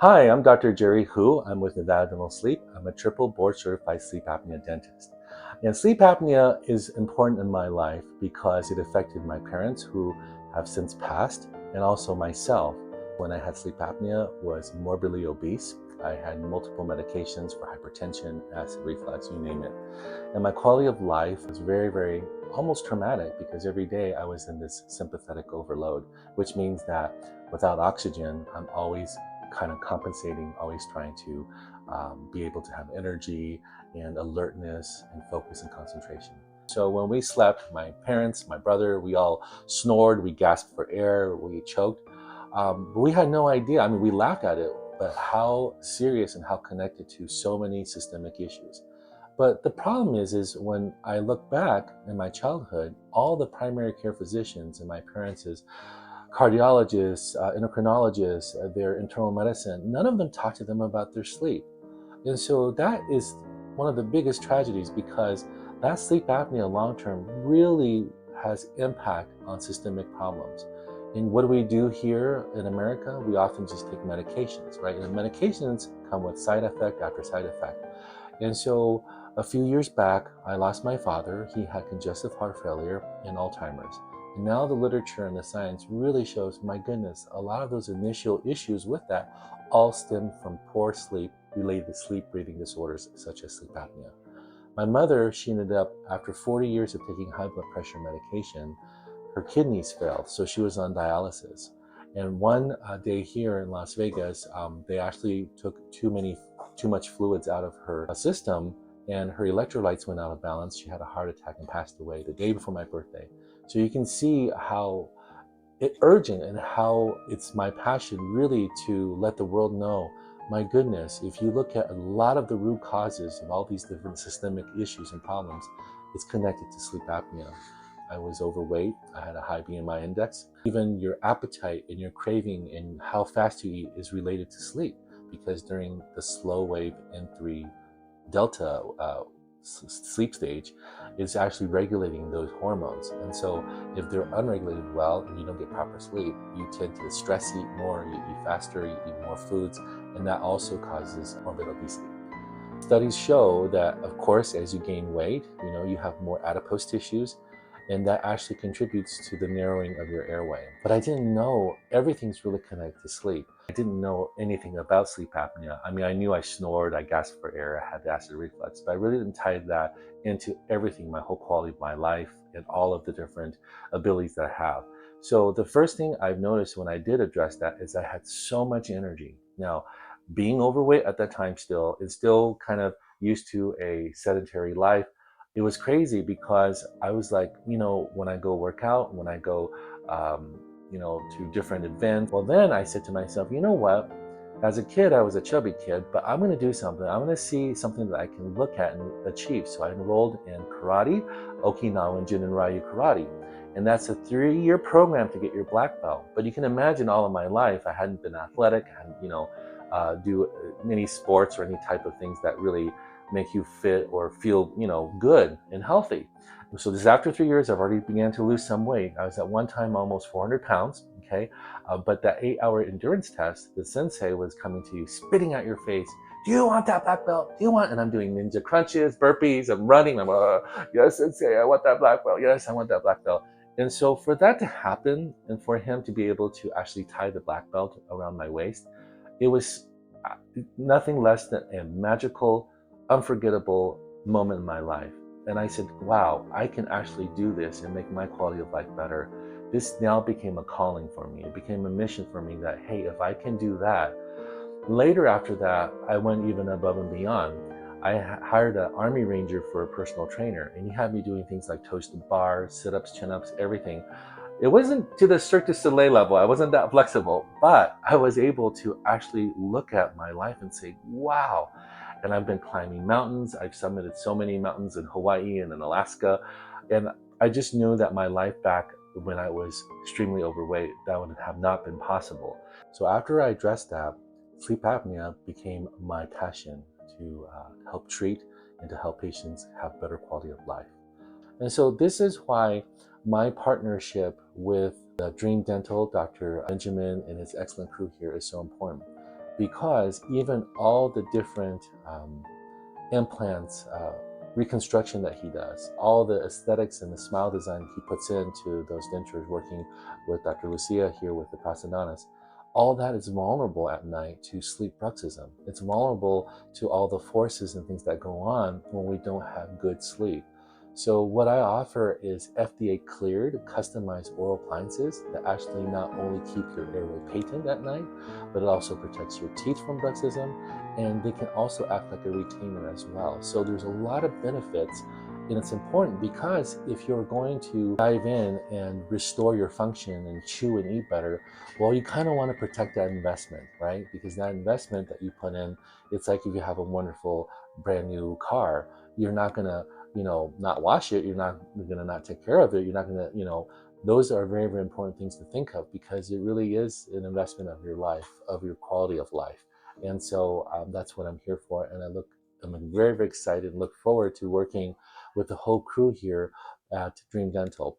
Hi, I'm Dr. Jerry Hu. I'm with Nevada Dental Sleep. I'm a triple board certified sleep apnea dentist. And sleep apnea is important in my life because it affected my parents who have since passed, and also myself. When I had sleep apnea, was morbidly obese. I had multiple medications for hypertension, acid reflux, you name it. And my quality of life was very, almost traumatic because every day I was in this sympathetic overload, which means that without oxygen, I'm always kind of compensating, always trying to be able to have energy and alertness and focus and concentration. So when we slept, my parents, my brother, we all snored, we gasped for air, we choked. But we had no idea. I mean, we laughed at it, but how serious and how connected to so many systemic issues. But the problem is when I look back in my childhood, all the primary care physicians and my parents' cardiologists, endocrinologists, their internal medicine, none of them talk to them about their sleep. And so that is one of the biggest tragedies because that sleep apnea long term really has impact on systemic problems. And what do we do here in America? We often just take medications, right? And medications come with side effect after side effect. And so a few years back, I lost my father. He had congestive heart failure and Alzheimer's. And now the literature and the science really shows, my goodness, a lot of those initial issues with that all stem from poor sleep related to sleep breathing disorders such as sleep apnea. My mother, she ended up, after 40 years of taking high blood pressure medication, her kidneys failed, so she was on dialysis. And one day here in Las Vegas, they actually took too much fluids out of her system, and her electrolytes went out of balance. She had a heart attack and passed away the day before my birthday. So you can see how urgent and how it's my passion really to let the world know, my goodness, if you look at a lot of the root causes of all these different systemic issues and problems, it's connected to sleep apnea. I was overweight, I had a high BMI index. Even your appetite and your craving and how fast you eat is related to sleep, because during the slow wave N3 delta sleep stage, is actually regulating those hormones. And so if they're unregulated well and you don't get proper sleep, you tend to stress eat more, you eat faster, you eat more foods, and that also causes morbid obesity. Studies show that, of course, as you gain weight, you have more adipose tissues, and that actually contributes to the narrowing of your airway. But I didn't know everything's really connected to sleep. I didn't know anything about sleep apnea. I mean, I knew I snored, I gasped for air, I had acid reflux, but I really didn't tie that into everything, my whole quality of my life and all of the different abilities that I have. So the first thing I've noticed when I did address that is I had so much energy. Now, being overweight at that time still, and still kind of used to a sedentary life, it was crazy because I was like, when I go work out, when I go, to different events, well, then I said to myself, you know what? As a kid, I was a chubby kid, but I'm going to do something. I'm going to see something that I can look at and achieve. So I enrolled in karate, Okinawan Jin and Ryu karate. And that's a 3-year program to get your black belt. But you can imagine all of my life, I hadn't been athletic, I hadn't, do many sports or any type of things that really make you fit or feel, good and healthy. So this after 3 years, I've already began to lose some weight. I was at one time almost 400 pounds. Okay. But that 8-hour endurance test, the sensei was coming to you, spitting at your face. Do you want that black belt? Do you want? And I'm doing ninja crunches, burpees, I'm running. I'm, yes, sensei, I want that black belt. Yes, I want that black belt. And so for that to happen and for him to be able to actually tie the black belt around my waist, it was nothing less than a magical, unforgettable moment in my life. And I said, wow, I can actually do this and make my quality of life better. This now became a calling for me. It became a mission for me that, hey, if I can do that. Later after that, I went even above and beyond. I hired an Army Ranger for a personal trainer, and he had me doing things like toes to bar, sit-ups, chin-ups, everything. It wasn't to the Cirque du Soleil level. I wasn't that flexible, but I was able to actually look at my life and say, wow. And I've been climbing mountains. I've summited so many mountains in Hawaii and in Alaska. And I just knew that my life back when I was extremely overweight, that would have not been possible. So after I addressed that, sleep apnea became my passion to help treat and to help patients have better quality of life. And so this is why my partnership with Dream Dental, Dr. Benjamin and his excellent crew here is so important. because even all the different implants, reconstruction that he does, all the aesthetics and the smile design he puts into those dentures, working with Dr. Lucia here with the prosthodontists, all that is vulnerable at night to sleep bruxism. It's vulnerable to all the forces and things that go on when we don't have good sleep. So what I offer is FDA cleared, customized oral appliances that actually not only keep your airway patent at night, but it also protects your teeth from bruxism, and they can also act like a retainer as well. So there's a lot of benefits, and it's important because if you're going to dive in and restore your function and chew and eat better, well, you kind of want to protect that investment, right? Because that investment that you put in, it's like if you have a wonderful brand new car, you're not gonna, not wash it, you're gonna not take care of it, you're not gonna, those are very, very important things to think of, because it really is an investment of your life, of your quality of life. And so that's what I'm here for. And I'm very, very excited and look forward to working with the whole crew here at Dream Dental.